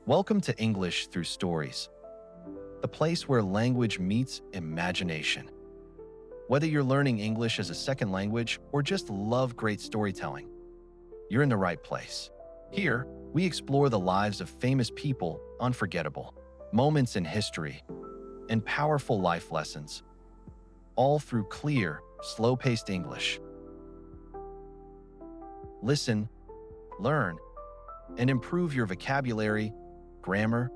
Welcome to English Through Stories, the place where language meets imagination. Whether you're learning English as a second language or just love great storytelling, you're in the right place. Here, we explore the lives of famous people, unforgettable moments in history, and powerful life lessons, all through clear, slow-paced English. Listen, learn, and improve your vocabulary, grammar,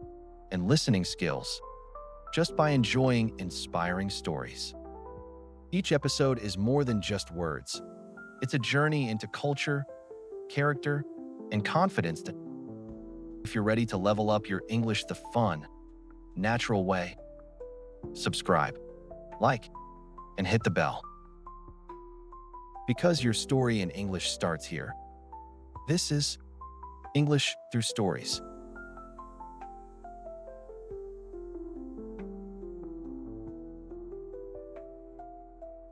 and listening skills just by enjoying inspiring stories. Each episode is more than just words. It's a journey into culture, character, and confidence. If you're ready to level up your English the fun, natural way, subscribe, like, and hit the bell. Because your story in English starts here. This is English Through Stories.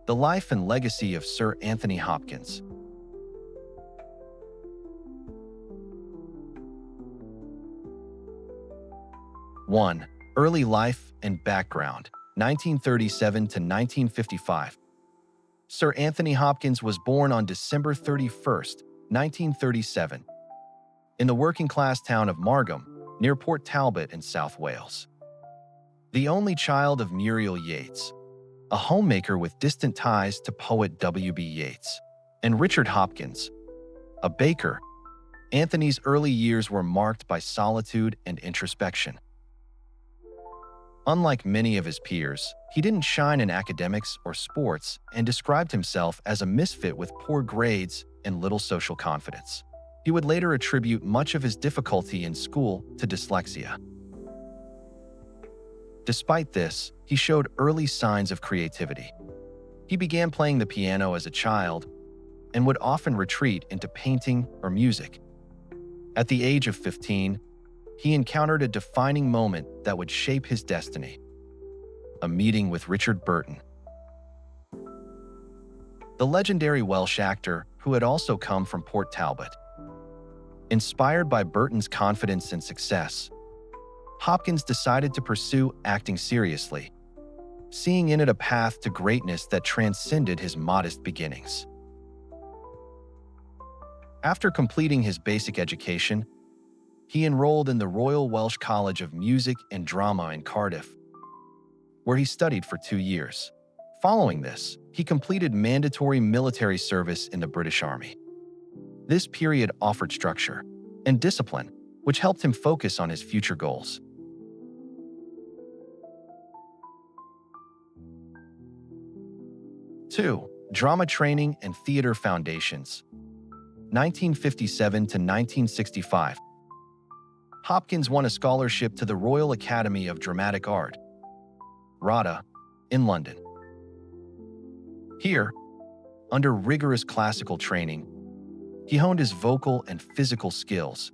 The life and legacy of Sir Anthony Hopkins. One, early life and background, 1937 to 1955. Sir Anthony Hopkins was born on December 31st, 1937, in the working-class town of Margam, near Port Talbot in South Wales. The only child of Muriel Yates, a homemaker with distant ties to poet W.B. Yeats, and Richard Hopkins, a baker, Anthony's early years were marked by solitude and introspection. Unlike many of his peers, he didn't shine in academics or sports and described himself as a misfit with poor grades and little social confidence. He would later attribute much of his difficulty in school to dyslexia. Despite this, he showed early signs of creativity. He began playing the piano as a child and would often retreat into painting or music. At the age of 15, he encountered a defining moment that would shape his destiny: a meeting with Richard Burton, the legendary Welsh actor who had also come from Port Talbot. Inspired by Burton's confidence and success, Hopkins decided to pursue acting seriously, seeing in it a path to greatness that transcended his modest beginnings. After completing his basic education, he enrolled in the Royal Welsh College of Music and Drama in Cardiff, where he studied for 2 years. Following this, he completed mandatory military service in the British Army. This period offered structure and discipline, which helped him focus on his future goals. Two, drama training and theater foundations, 1957 to 1965. Hopkins won a scholarship to the Royal Academy of Dramatic Art, RADA, in London. Here, under rigorous classical training, he honed his vocal and physical skills,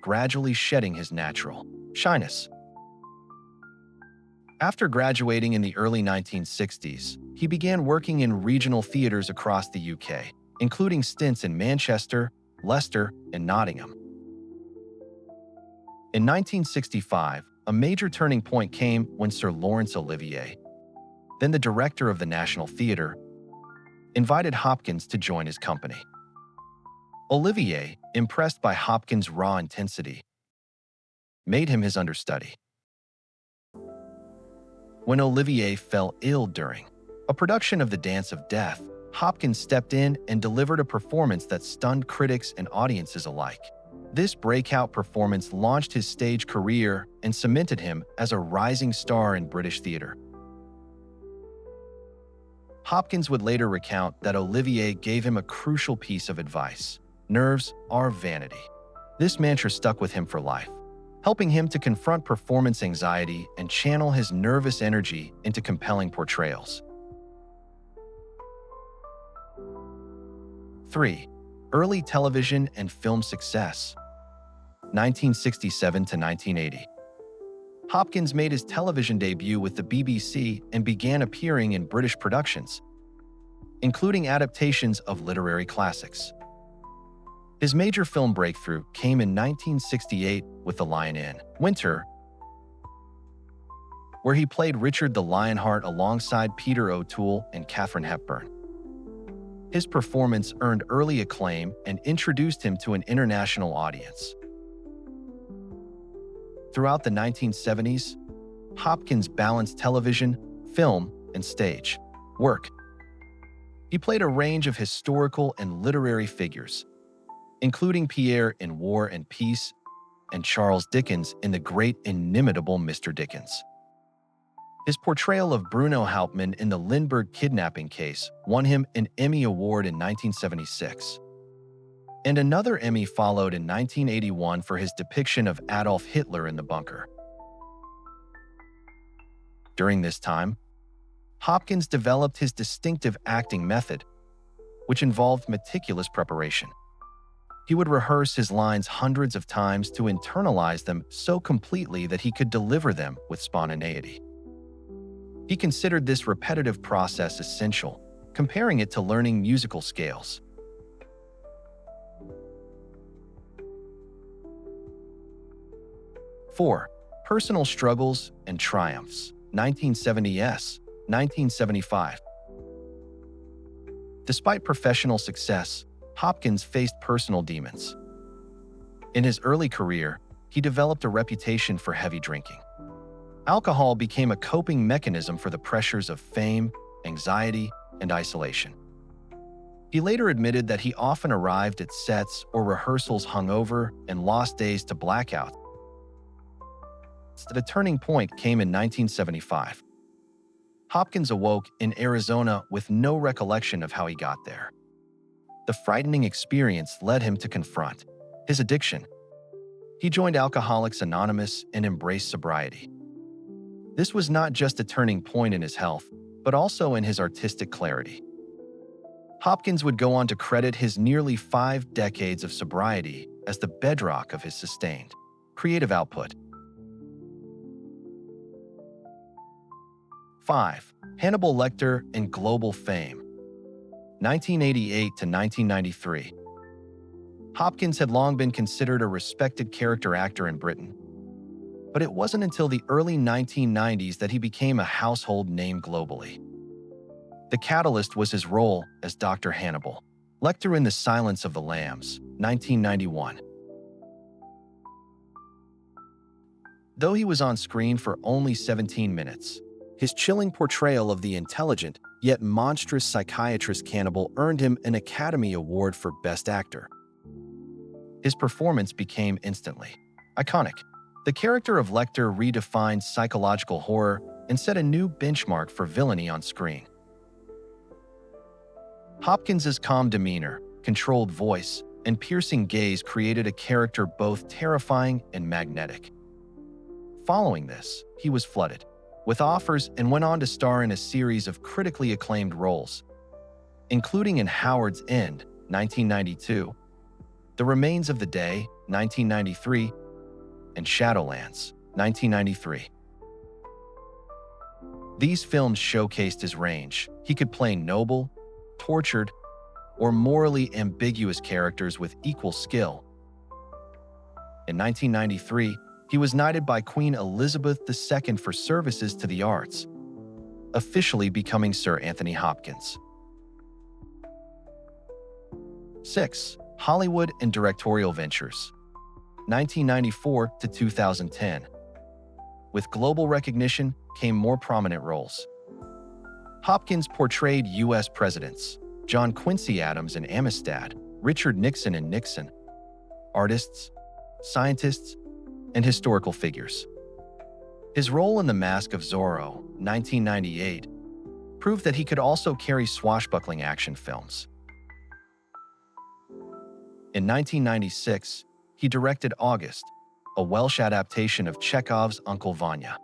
gradually shedding his natural shyness. After graduating in the early 1960s, he began working in regional theatres across the UK, including stints in Manchester, Leicester, and Nottingham. In 1965, a major turning point came when Sir Laurence Olivier, then the director of the National Theatre, invited Hopkins to join his company. Olivier, impressed by Hopkins' raw intensity, made him his understudy. When Olivier fell ill during a production of The Dance of Death, Hopkins stepped in and delivered a performance that stunned critics and audiences alike. This breakout performance launched his stage career and cemented him as a rising star in British theatre. Hopkins would later recount that Olivier gave him a crucial piece of advice: nerves are vanity. This mantra stuck with him for life, helping him to confront performance anxiety and channel his nervous energy into compelling portrayals. 3. Early television and film success, 1967 to 1980. Hopkins made his television debut with the BBC and began appearing in British productions, including adaptations of literary classics. His major film breakthrough came in 1968 with The Lion in Winter, where he played Richard the Lionheart alongside Peter O'Toole and Katharine Hepburn. His performance earned early acclaim and introduced him to an international audience. Throughout the 1970s, Hopkins balanced television, film, and stage work. He played a range of historical and literary figures, including Pierre in War and Peace and Charles Dickens in The Great Inimitable Mr. Dickens. His portrayal of Bruno Hauptmann in the Lindbergh kidnapping case won him an Emmy Award in 1976. And another Emmy followed in 1981 for his depiction of Adolf Hitler in The Bunker. During this time, Hopkins developed his distinctive acting method, which involved meticulous preparation. He would rehearse his lines hundreds of times to internalize them so completely that he could deliver them with spontaneity. He considered this repetitive process essential, comparing it to learning musical scales. Four, personal struggles and triumphs, 1970s, 1975. Despite professional success, Hopkins faced personal demons. In his early career, he developed a reputation for heavy drinking. Alcohol became a coping mechanism for the pressures of fame, anxiety, and isolation. He later admitted that he often arrived at sets or rehearsals hungover and lost days to blackout. The turning point came in 1975. Hopkins awoke in Arizona with no recollection of how he got there. The frightening experience led him to confront his addiction. He joined Alcoholics Anonymous and embraced sobriety. This was not just a turning point in his health, but also in his artistic clarity. Hopkins would go on to credit his nearly 5 decades of sobriety as the bedrock of his sustained creative output. 5. Hannibal Lecter and global fame, 1988 to 1993. Hopkins had long been considered a respected character actor in Britain, but it wasn't until the early 1990s that he became a household name globally. The catalyst was his role as Dr. Hannibal Lecter in The Silence of the Lambs, 1991. Though he was on screen for only 17 minutes, his chilling portrayal of the intelligent yet monstrous psychiatrist cannibal earned him an Academy Award for Best Actor. His performance became instantly iconic. The character of Lecter redefined psychological horror and set a new benchmark for villainy on screen. Hopkins's calm demeanor, controlled voice, and piercing gaze created a character both terrifying and magnetic. Following this, he was flooded with offers and went on to star in a series of critically acclaimed roles, including in Howard's End, 1992, The Remains of the Day, 1993, and Shadowlands, 1993. These films showcased his range. He could play noble, tortured, or morally ambiguous characters with equal skill. In 1993, he was knighted by Queen Elizabeth II for services to the arts, officially becoming Sir Anthony Hopkins. 6. Hollywood and directorial ventures, 1994 to 2010. With global recognition came more prominent roles. Hopkins portrayed U.S. presidents, John Quincy Adams in Amistad, Richard Nixon in Nixon, artists, scientists, and historical figures. His role in The Mask of Zorro, 1998, proved that he could also carry swashbuckling action films. In 1996, he directed August, a Welsh adaptation of Chekhov's Uncle Vanya.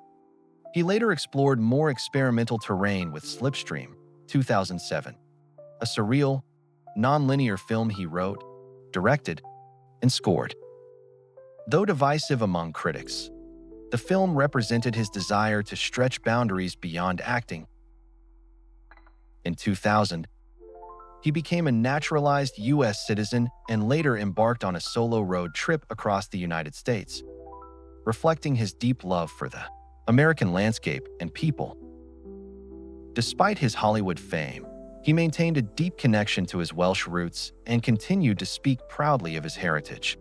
He later explored more experimental terrain with Slipstream, 2007, a surreal, non-linear film he wrote, directed, and scored. Though divisive among critics, the film represented his desire to stretch boundaries beyond acting. In 2000, He became a naturalized U.S. citizen and later embarked on a solo road trip across the United States, reflecting his deep love for the American landscape and people. Despite his Hollywood fame, he maintained a deep connection to his Welsh roots and continued to speak proudly of his heritage.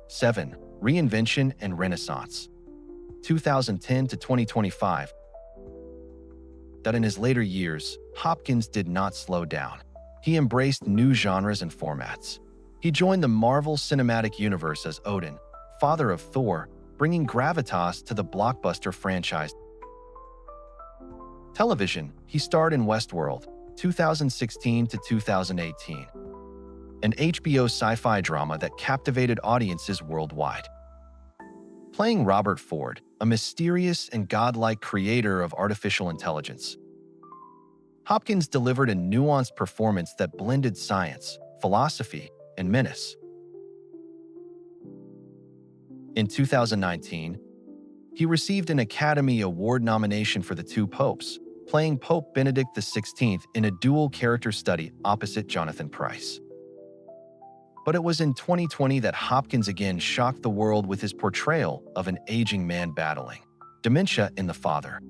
7. Reinvention and Renaissance. 2010 to 2025. That in his later years, Hopkins did not slow down. He embraced new genres and formats. He joined the Marvel Cinematic Universe as Odin, father of Thor, bringing gravitas to the blockbuster franchise. Television, he starred in Westworld, 2016 to 2018, an HBO sci-fi drama that captivated audiences worldwide. Playing Robert Ford, a mysterious and godlike creator of artificial intelligence, Hopkins delivered a nuanced performance that blended science, philosophy, and menace. In 2019, he received an Academy Award nomination for The Two Popes, playing Pope Benedict XVI in a dual-character study opposite Jonathan Pryce. But it was in 2020 that Hopkins again shocked the world with his portrayal of an aging man battling dementia in The Father.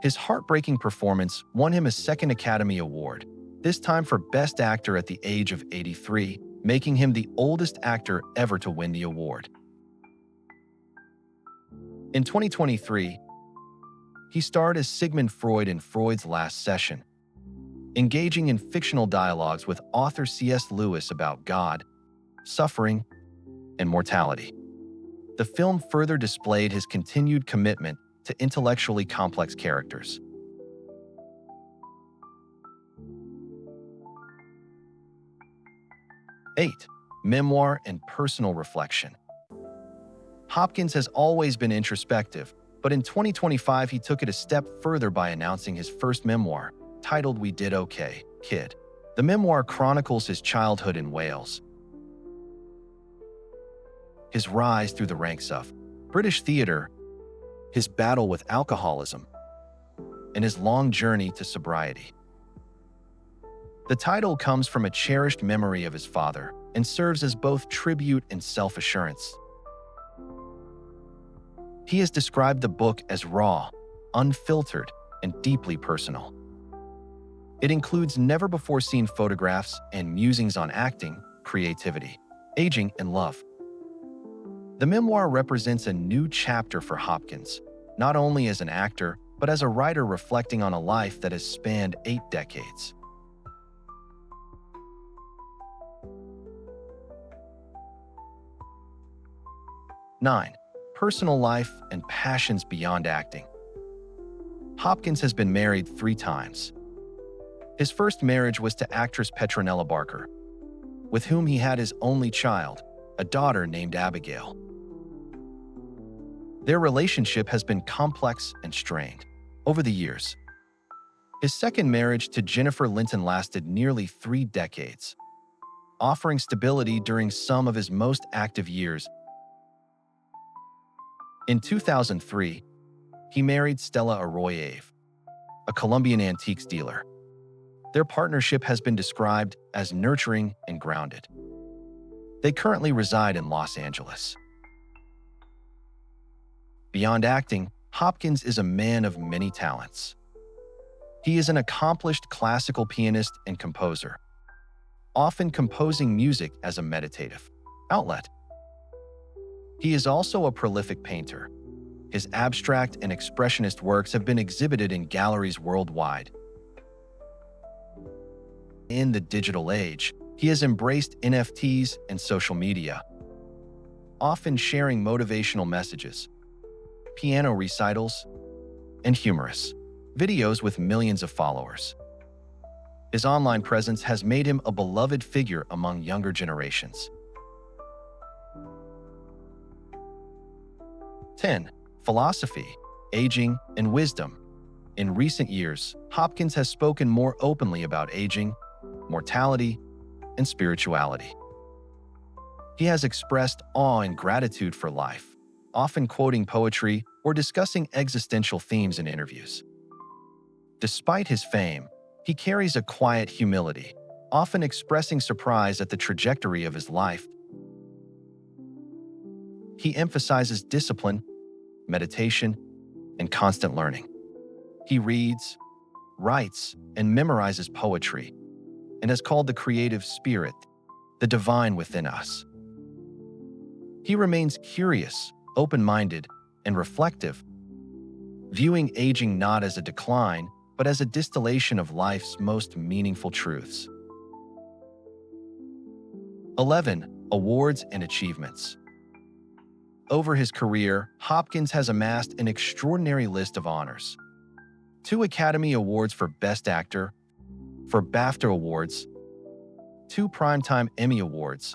His heartbreaking performance won him a second Academy Award, this time for Best Actor at the age of 83, making him the oldest actor ever to win the award. In 2023, he starred as Sigmund Freud in Freud's Last Session, engaging in fictional dialogues with author C.S. Lewis about God, suffering, and mortality. The film further displayed his continued commitment to intellectually complex characters. Eight. Memoir and personal reflection. Hopkins has always been introspective, but in 2025 he took it a step further by announcing his first memoir, titled We Did Okay, Kid. The memoir chronicles his childhood in Wales, his rise through the ranks of British theatre, his battle with alcoholism, and his long journey to sobriety. The title comes from a cherished memory of his father and serves as both tribute and self-assurance. He has described the book as raw, unfiltered, and deeply personal. It includes never-before-seen photographs and musings on acting, creativity, aging, and love. The memoir represents a new chapter for Hopkins, not only as an actor, but as a writer reflecting on a life that has spanned 8 decades. Nine. Personal life and passions beyond acting. Hopkins has been married 3 times. His first marriage was to actress Petronella Barker, with whom he had his only child, a daughter named Abigail. Their relationship has been complex and strained over the years. His second marriage to Jennifer Linton lasted nearly 3 decades, offering stability during some of his most active years. In 2003, he married Stella Arroyo, a Colombian antiques dealer. Their partnership has been described as nurturing and grounded. They currently reside in Los Angeles. Beyond acting, Hopkins is a man of many talents. He is an accomplished classical pianist and composer, often composing music as a meditative outlet. He is also a prolific painter. His abstract and expressionist works have been exhibited in galleries worldwide. In the digital age, he has embraced NFTs and social media, often sharing motivational messages, piano recitals, and humorous videos with millions of followers. His online presence has made him a beloved figure among younger generations. 10. Philosophy, aging, and wisdom. In recent years, Hopkins has spoken more openly about aging, mortality, and spirituality. He has expressed awe and gratitude for life, often quoting poetry or discussing existential themes in interviews. Despite his fame, he carries a quiet humility, often expressing surprise at the trajectory of his life. He emphasizes discipline, meditation, and constant learning. He reads, writes, and memorizes poetry, and has called the creative spirit the divine within us. He remains curious, open-minded, and reflective, viewing aging not as a decline, but as a distillation of life's most meaningful truths. 11. Awards and achievements. Over his career, Hopkins has amassed an extraordinary list of honors. 2 Academy Awards for Best Actor, 4 BAFTA Awards, 2 Primetime Emmy Awards,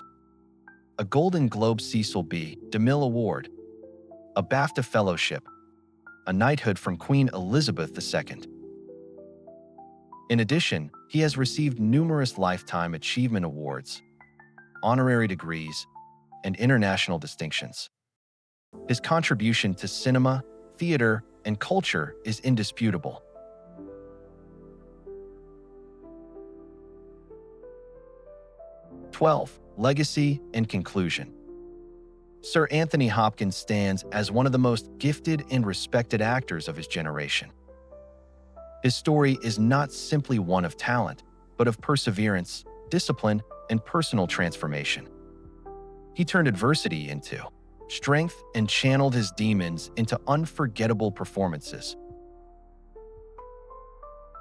a Golden Globe Cecil B. DeMille Award, a BAFTA Fellowship, a knighthood from Queen Elizabeth II. In addition, he has received numerous Lifetime Achievement Awards, honorary degrees, and international distinctions. His contribution to cinema, theater, and culture is indisputable. #12. Legacy and conclusion. Sir Anthony Hopkins stands as one of the most gifted and respected actors of his generation. His story is not simply one of talent, but of perseverance, discipline, and personal transformation. He turned adversity into strength and channeled his demons into unforgettable performances.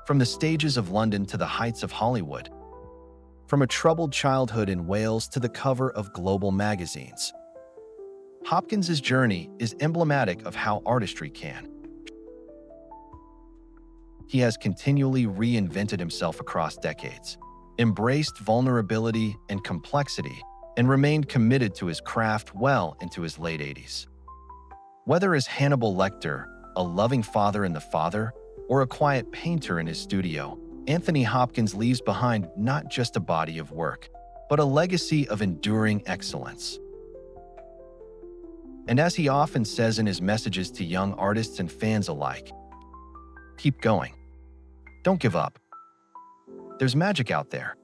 From the stages of London to the heights of Hollywood, from a troubled childhood in Wales to the cover of global magazines, Hopkins's journey is emblematic of how artistry can. He has continually reinvented himself across decades, embraced vulnerability and complexity, and remained committed to his craft well into his late 80s. Whether as Hannibal Lecter, a loving father in The Father, or a quiet painter in his studio, Anthony Hopkins leaves behind not just a body of work, but a legacy of enduring excellence. And as he often says in his messages to young artists and fans alike, keep going. Don't give up. There's magic out there,